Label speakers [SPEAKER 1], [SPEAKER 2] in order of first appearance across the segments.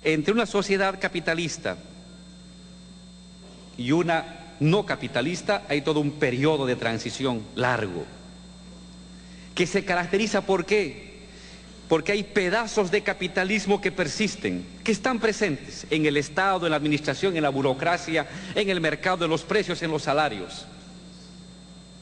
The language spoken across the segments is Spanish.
[SPEAKER 1] Entre una sociedad capitalista y una no capitalista hay todo un periodo de transición largo, que se caracteriza ¿por qué? Porque hay pedazos de capitalismo que persisten, que están presentes en el Estado, en la administración, en la burocracia, en el mercado de los precios, en los salarios,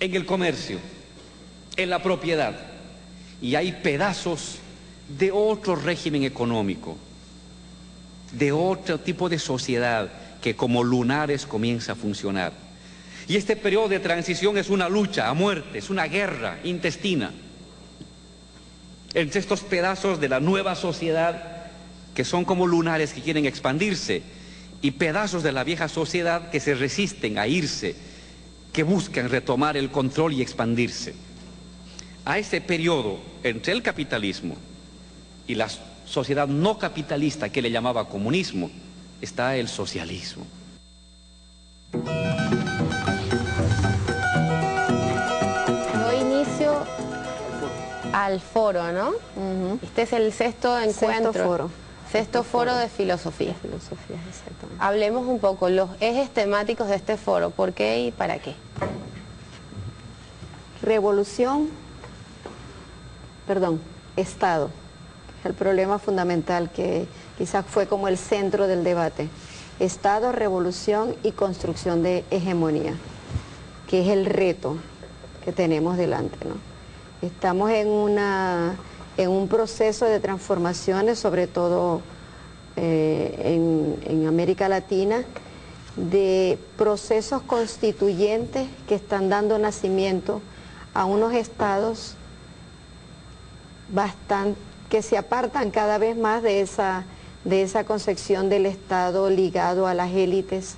[SPEAKER 1] en el comercio, en la propiedad. Y hay pedazos de otro régimen económico, de otro tipo de sociedad que como lunares comienza a funcionar. Y este periodo de transición es una lucha a muerte, es una guerra intestina entre estos pedazos de la nueva sociedad que son como lunares que quieren expandirse y pedazos de la vieja sociedad que se resisten a irse, que buscan retomar el control y expandirse. A ese periodo entre el capitalismo y la sociedad no capitalista que le llamaba comunismo está el socialismo.
[SPEAKER 2] Doy inicio al foro, ¿no? Este es el sexto encuentro. Sexto foro de filosofía.
[SPEAKER 3] Filosofía, exactamente.
[SPEAKER 2] Hablemos un poco los ejes temáticos de este foro, ¿por qué y para qué?
[SPEAKER 3] Estado, el problema fundamental que quizás fue como el centro del debate. Estado, revolución y construcción de hegemonía, que es el reto que tenemos delante, ¿no? Estamos en un proceso de transformaciones, sobre todo en América Latina, de procesos constituyentes que están dando nacimiento a unos estados que se apartan cada vez más de esa concepción del Estado ligado a las élites,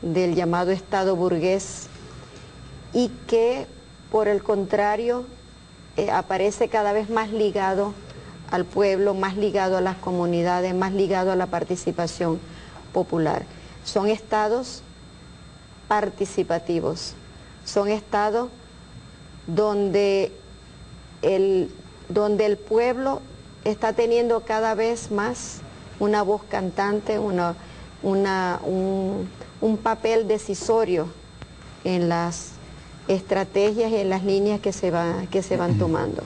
[SPEAKER 3] del llamado Estado burgués, y que por el contrario aparece cada vez más ligado al pueblo, más ligado a las comunidades, más ligado a la participación popular. Son estados participativos, son estados donde el pueblo está teniendo cada vez más una voz cantante, un papel decisorio en las estrategias y en las líneas que se van tomando.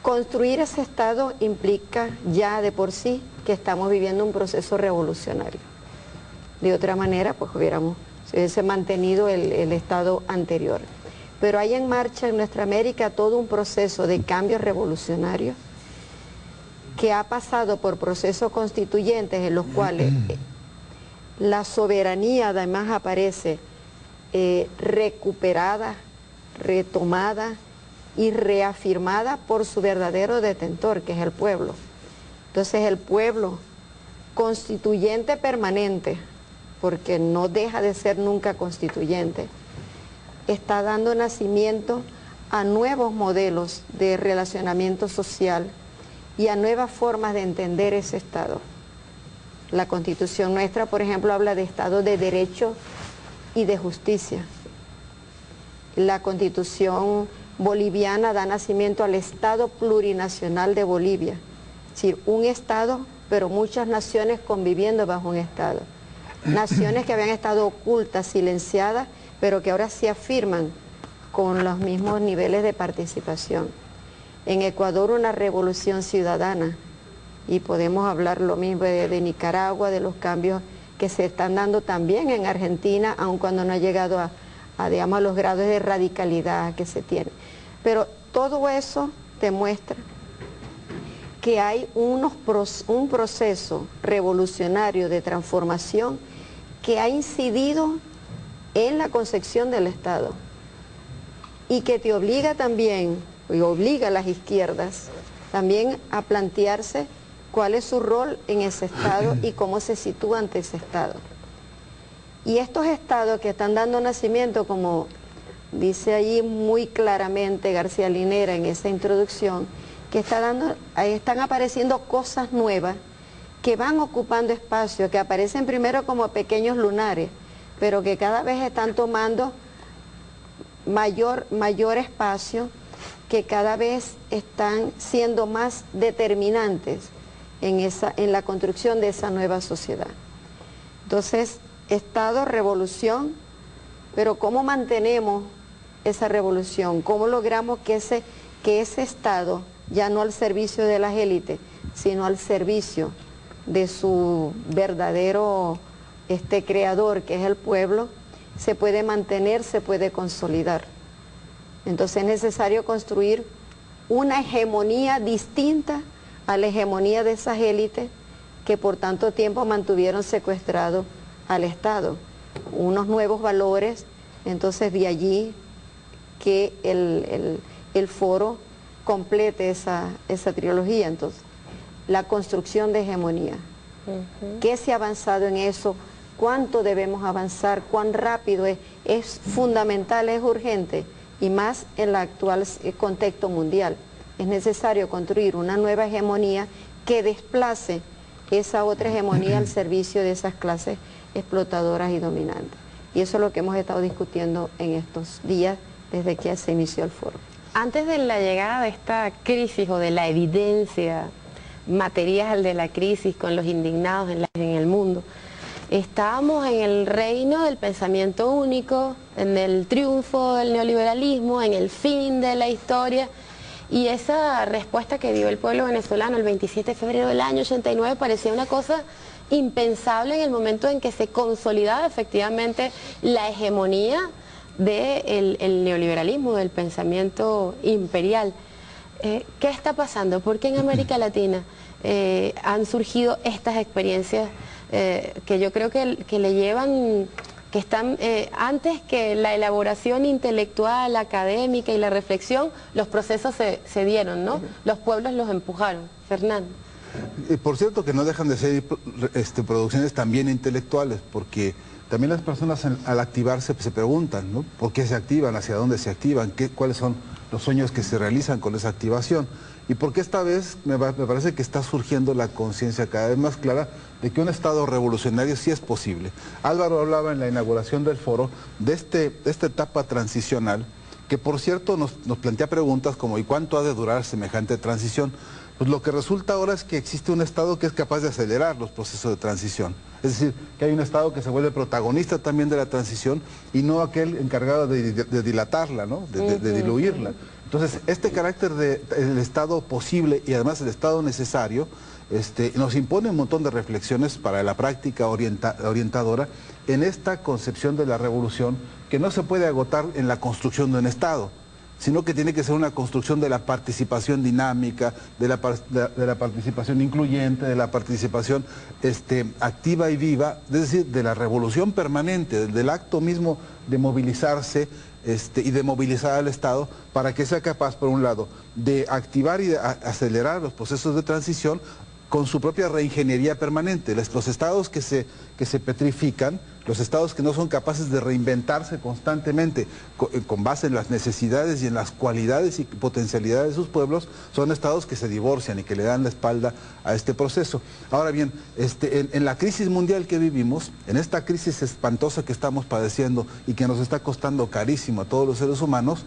[SPEAKER 3] Construir ese Estado implica ya de por sí que estamos viviendo un proceso revolucionario. De otra manera, pues se hubiese mantenido el Estado anterior. Pero hay en marcha en nuestra América todo un proceso de cambio revolucionario que ha pasado por procesos constituyentes en los cuales la soberanía además aparece recuperada, retomada y reafirmada por su verdadero detentor, que es el pueblo. Entonces el pueblo, constituyente permanente, porque no deja de ser nunca constituyente, está dando nacimiento a nuevos modelos de relacionamiento social y a nuevas formas de entender ese Estado. La Constitución nuestra, por ejemplo, habla de Estado de Derecho y de Justicia. La Constitución boliviana da nacimiento al Estado plurinacional de Bolivia, es decir, un Estado, pero muchas naciones conviviendo bajo un Estado. Naciones que habían estado ocultas, silenciadas, pero que ahora se afirman con los mismos niveles de participación. En Ecuador una revolución ciudadana, y podemos hablar lo mismo de Nicaragua, de los cambios que se están dando también en Argentina, aun cuando no ha llegado digamos, a los grados de radicalidad que se tiene. Pero todo eso demuestra que hay un proceso revolucionario de transformación que ha incidido en la concepción del Estado y que te obliga también, y obliga a las izquierdas también a plantearse cuál es su rol en ese Estado y cómo se sitúa ante ese Estado. Y estos estados que están dando nacimiento, como dice allí muy claramente García Linera en esa introducción, que están apareciendo cosas nuevas que van ocupando espacio, que aparecen primero como pequeños lunares, pero que cada vez están tomando mayor espacio, que cada vez están siendo más determinantes en la construcción de esa nueva sociedad. Entonces, Estado, revolución, pero ¿cómo mantenemos esa revolución? ¿Cómo logramos que ese Estado, ya no al servicio de las élites, sino al servicio de su verdadero creador, que es el pueblo, se puede mantener, se puede consolidar? Entonces es necesario construir una hegemonía distinta a la hegemonía de esas élites que por tanto tiempo mantuvieron secuestrado al Estado. Unos nuevos valores, entonces de allí que el foro complete esa trilogía. Entonces, la construcción de hegemonía. ¿Qué se ha avanzado en eso? ¿Cuánto debemos avanzar? ¿Cuán rápido es? Es fundamental, es urgente, y más en el actual contexto mundial. Es necesario construir una nueva hegemonía que desplace esa otra hegemonía al servicio de esas clases explotadoras y dominantes. Y eso es lo que hemos estado discutiendo en estos días desde que se inició el foro.
[SPEAKER 2] Antes de la llegada de esta crisis o de la evidencia material de la crisis con los indignados en el mundo, estábamos en el reino del pensamiento único, en el triunfo del neoliberalismo, en el fin de la historia, y esa respuesta que dio el pueblo venezolano el 27 de febrero del año 89 parecía una cosa impensable en el momento en que se consolidaba efectivamente la hegemonía del neoliberalismo, del pensamiento imperial. ¿Qué está pasando? ¿Por qué en América Latina han surgido estas experiencias que yo creo que le llevan, que están antes que la elaboración intelectual, académica y la reflexión, los procesos se dieron, ¿no? Los pueblos los empujaron. Fernando.
[SPEAKER 4] Por cierto que no dejan de ser producciones también intelectuales, porque también las personas al activarse se preguntan, ¿no? ¿Por qué se activan? ¿Hacia dónde se activan? ¿Cuáles son los sueños que se realizan con esa activación? Y porque esta vez me parece que está surgiendo la conciencia cada vez más clara de que un Estado revolucionario sí es posible. Álvaro hablaba en la inauguración del foro de esta etapa transicional, que por cierto nos plantea preguntas como ¿y cuánto ha de durar semejante transición? Pues lo que resulta ahora es que existe un Estado que es capaz de acelerar los procesos de transición. Es decir, que hay un Estado que se vuelve protagonista también de la transición y no aquel encargado de dilatarla, ¿no? de diluirla. Entonces, este carácter del Estado posible y además el Estado necesario nos impone un montón de reflexiones para la práctica orientadora en esta concepción de la revolución que no se puede agotar en la construcción de un Estado, sino que tiene que ser una construcción de la participación dinámica, de la participación incluyente, de la participación activa y viva, es decir, de la revolución permanente, del acto mismo de movilizarse y de movilizar al Estado para que sea capaz, por un lado, de activar y de acelerar los procesos de transición con su propia reingeniería permanente. Los estados que se petrifican, los estados que no son capaces de reinventarse constantemente con base en las necesidades y en las cualidades y potencialidades de sus pueblos, son estados que se divorcian y que le dan la espalda a este proceso. Ahora bien, en la crisis mundial que vivimos, en esta crisis espantosa que estamos padeciendo y que nos está costando carísimo a todos los seres humanos,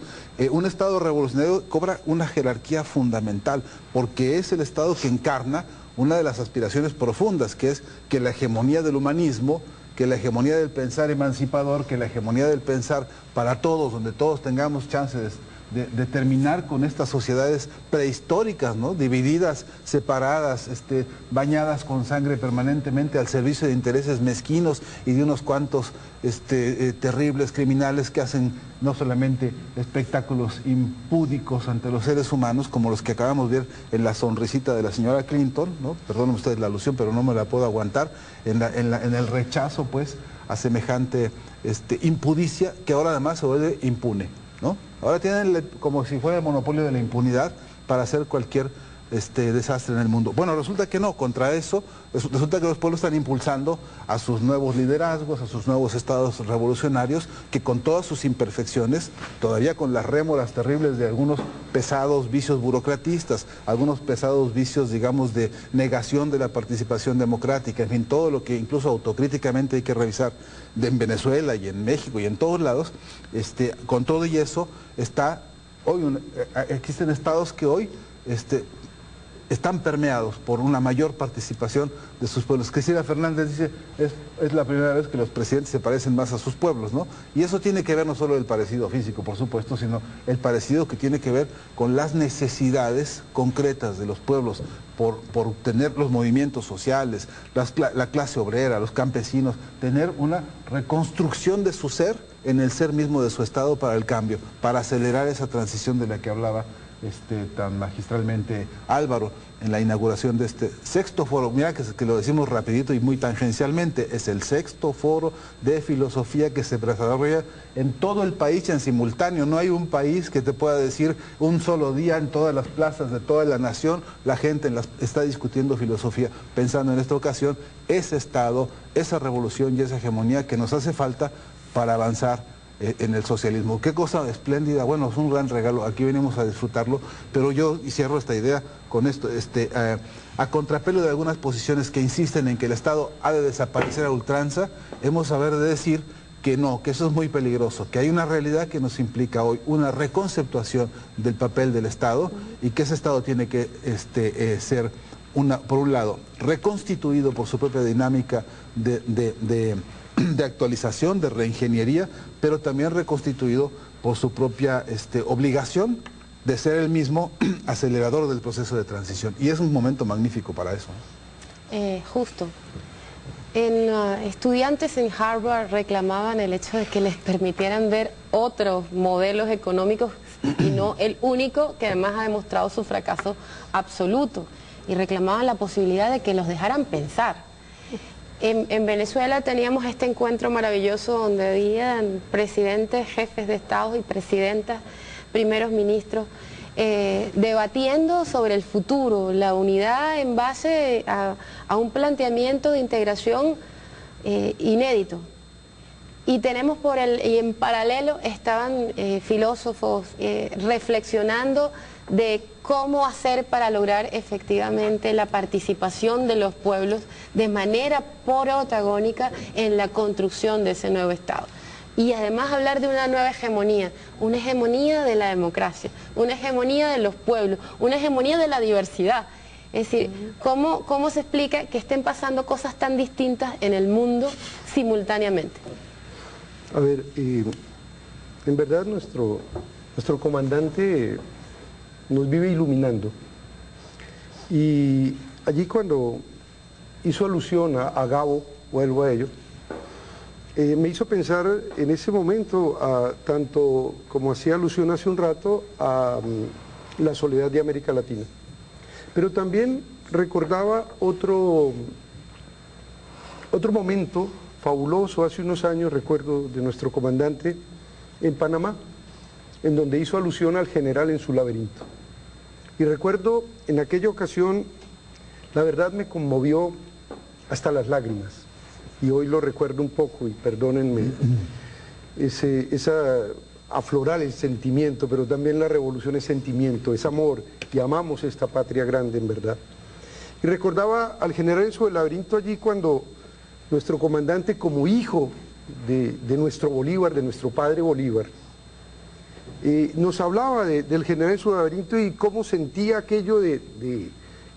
[SPEAKER 4] un Estado revolucionario cobra una jerarquía fundamental, porque es el Estado que encarna una de las aspiraciones profundas, que es que la hegemonía del humanismo, que la hegemonía del pensar emancipador, que la hegemonía del pensar para todos, donde todos tengamos chances de terminar con estas sociedades prehistóricas, ¿no? Divididas, separadas, bañadas con sangre permanentemente al servicio de intereses mezquinos y de unos cuantos terribles criminales que hacen no solamente espectáculos impúdicos ante los seres humanos, como los que acabamos de ver en la sonrisita de la señora Clinton, ¿no? Perdonen ustedes la alusión, pero no me la puedo aguantar, en el rechazo, pues, a semejante impudicia, que ahora además se vuelve impune, ¿no? Ahora tienen como si fuera el monopolio de la impunidad para hacer cualquier desastre en el mundo. Bueno, resulta que no, contra eso, resulta que los pueblos están impulsando a sus nuevos liderazgos, a sus nuevos estados revolucionarios, que con todas sus imperfecciones, todavía con las rémoras terribles de algunos pesados vicios burocratistas, algunos pesados vicios, digamos, de negación de la participación democrática, en fin, todo lo que incluso autocríticamente hay que revisar en Venezuela y en México y en todos lados, con todo y eso, existen estados que hoy están permeados por una mayor participación de sus pueblos. Cristina Fernández dice, es la primera vez que los presidentes se parecen más a sus pueblos, ¿no? Y eso tiene que ver no solo el parecido físico, por supuesto, sino el parecido que tiene que ver con las necesidades concretas de los pueblos, por tener los movimientos sociales, la clase obrera, los campesinos, tener una reconstrucción de su ser en el ser mismo de su Estado para el cambio, para acelerar esa transición de la que hablaba tan magistralmente Álvaro en la inauguración de este sexto foro. Mira que lo decimos rapidito y muy tangencialmente, es el sexto foro de filosofía que se desarrolla en todo el país en simultáneo. No hay un país que te pueda decir un solo día en todas las plazas de toda la nación, la gente está discutiendo filosofía, pensando en esta ocasión ese Estado, esa revolución y esa hegemonía que nos hace falta para avanzar en el socialismo. Qué cosa espléndida, bueno, es un gran regalo, aquí venimos a disfrutarlo, pero yo cierro esta idea con esto, a contrapelo de algunas posiciones que insisten en que el Estado ha de desaparecer a ultranza, hemos saber de decir que no, que eso es muy peligroso, que hay una realidad que nos implica hoy una reconceptuación del papel del Estado y que ese Estado tiene que ser, por un lado, reconstituido por su propia dinámica de actualización, de reingeniería, pero también reconstituido por su propia obligación de ser el mismo acelerador del proceso de transición. Y es un momento magnífico para eso.
[SPEAKER 2] Justo. Estudiantes en Harvard reclamaban el hecho de que les permitieran ver otros modelos económicos y no el único, que además ha demostrado su fracaso absoluto. Y reclamaban la posibilidad de que los dejaran pensar. En Venezuela teníamos este encuentro maravilloso donde habían presidentes, jefes de Estado y presidentas, primeros ministros, debatiendo sobre el futuro, la unidad en base a un planteamiento de integración inédito. Y tenemos y en paralelo estaban filósofos reflexionando de cómo hacer para lograr efectivamente la participación de los pueblos de manera protagónica en la construcción de ese nuevo Estado. Y además hablar de una nueva hegemonía, una hegemonía de la democracia, una hegemonía de los pueblos, una hegemonía de la diversidad. Es decir, ¿cómo se explica que estén pasando cosas tan distintas en el mundo simultáneamente?
[SPEAKER 5] A ver, en verdad nuestro comandante nos vive iluminando. Y allí cuando hizo alusión a Gabo, vuelvo a ello, me hizo pensar en ese momento, tanto como hacía alusión hace un rato, a la soledad de América Latina. Pero también recordaba otro momento fabuloso, hace unos años, recuerdo, de nuestro comandante en Panamá, en donde hizo alusión al general en su laberinto. Y recuerdo en aquella ocasión, la verdad me conmovió hasta las lágrimas. Y hoy lo recuerdo un poco, y perdónenme, aflorar el sentimiento, pero también la revolución es sentimiento, es amor, y amamos esta patria grande en verdad. Y recordaba al general en su laberinto allí cuando nuestro comandante, como hijo de nuestro Bolívar, de nuestro padre Bolívar, nos hablaba del general en su laberinto y cómo sentía aquello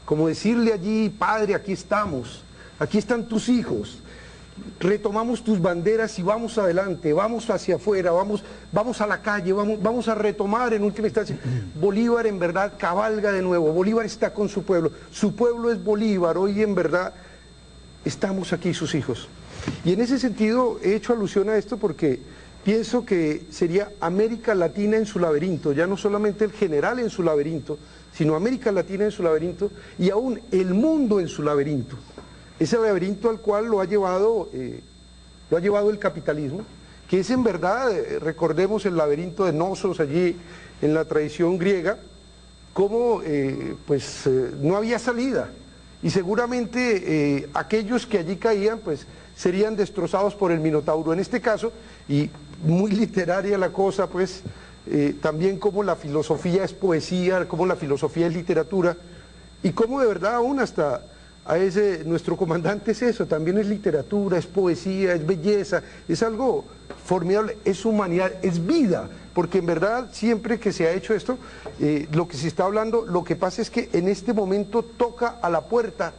[SPEAKER 5] como decirle allí, padre, aquí estamos, aquí están tus hijos, retomamos tus banderas y vamos adelante, vamos hacia afuera, vamos a la calle, vamos a retomar en última instancia. Bolívar en verdad cabalga de nuevo, Bolívar está con su pueblo es Bolívar, hoy en verdad estamos aquí sus hijos. Y en ese sentido he hecho alusión a esto porque pienso que sería América Latina en su laberinto, ya no solamente el general en su laberinto, sino América Latina en su laberinto y aún el mundo en su laberinto. Ese laberinto al cual lo ha llevado el capitalismo, que es en verdad, recordemos el laberinto de Knossos allí en la tradición griega, como no había salida. Y seguramente aquellos que allí caían, pues serían destrozados por el Minotauro en este caso, y muy literaria la cosa, pues también como la filosofía es poesía, como la filosofía es literatura, y como de verdad aún hasta nuestro comandante es eso, también es literatura, es poesía, es belleza, es algo formidable, es humanidad, es vida, porque en verdad siempre que se ha hecho esto, lo que se está hablando, lo que pasa es que en este momento toca a la puerta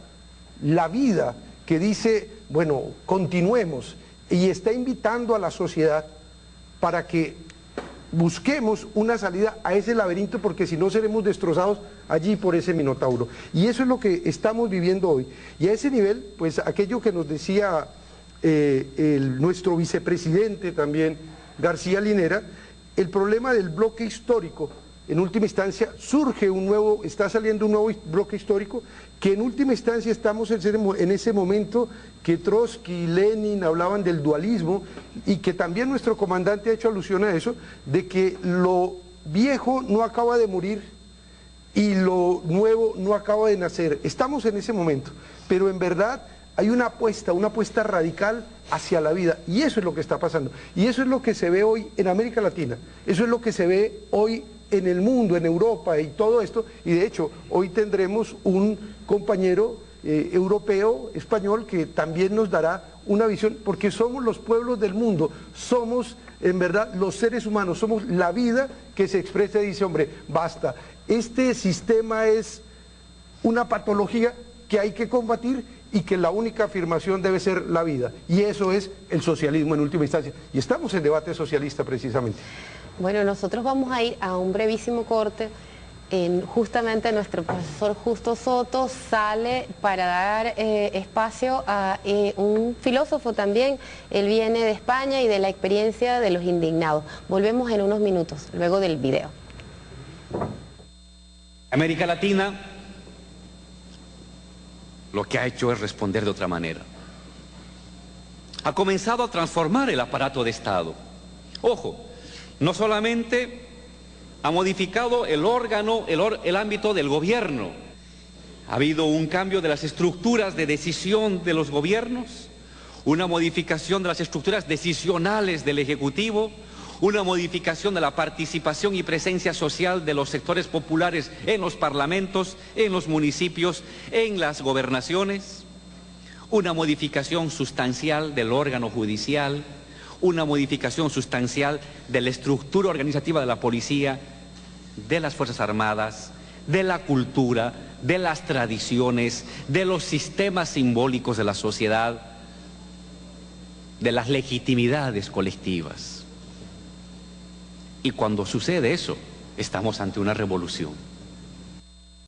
[SPEAKER 5] la vida que dice, bueno, continuemos, y está invitando a la sociedad para que busquemos una salida a ese laberinto, porque si no seremos destrozados allí por ese minotauro. Y eso es lo que estamos viviendo hoy. Y a ese nivel, pues aquello que nos decía nuestro vicepresidente también, García Linera, el problema del bloque histórico, en última instancia está saliendo un nuevo bloque histórico, que en última instancia estamos en ese momento que Trotsky y Lenin hablaban del dualismo, y que también nuestro comandante ha hecho alusión a eso, de que lo viejo no acaba de morir y lo nuevo no acaba de nacer. Estamos en ese momento, pero en verdad hay una apuesta radical hacia la vida, y eso es lo que está pasando, y eso es lo que se ve hoy en América Latina, eso es lo que se ve hoy en el mundo, en Europa y todo esto, y de hecho hoy tendremos un compañero europeo, español, que también nos dará una visión, porque somos los pueblos del mundo, somos en verdad los seres humanos, somos la vida que se expresa y dice, hombre, basta, este sistema es una patología que hay que combatir, y que la única afirmación debe ser la vida, y eso es el socialismo en última instancia, y estamos en debate socialista precisamente.
[SPEAKER 2] Bueno, nosotros vamos a ir a un brevísimo corte. Justamente nuestro profesor Justo Soto sale para dar espacio a un filósofo también. Él viene de España y de la experiencia de los indignados. Volvemos en unos minutos, luego del video.
[SPEAKER 1] América Latina lo que ha hecho es responder de otra manera. Ha comenzado a transformar el aparato de Estado. Ojo, no solamente ha modificado el órgano, el ámbito del gobierno. Ha habido un cambio de las estructuras de decisión de los gobiernos, una modificación de las estructuras decisionales del Ejecutivo, una modificación de la participación y presencia social de los sectores populares en los parlamentos, en los municipios, en las gobernaciones, una modificación sustancial del órgano judicial, una modificación sustancial de la estructura organizativa de la policía, de las Fuerzas Armadas, de la cultura, de las tradiciones, de los sistemas simbólicos de la sociedad, de las legitimidades colectivas. Y cuando sucede eso, estamos ante una revolución.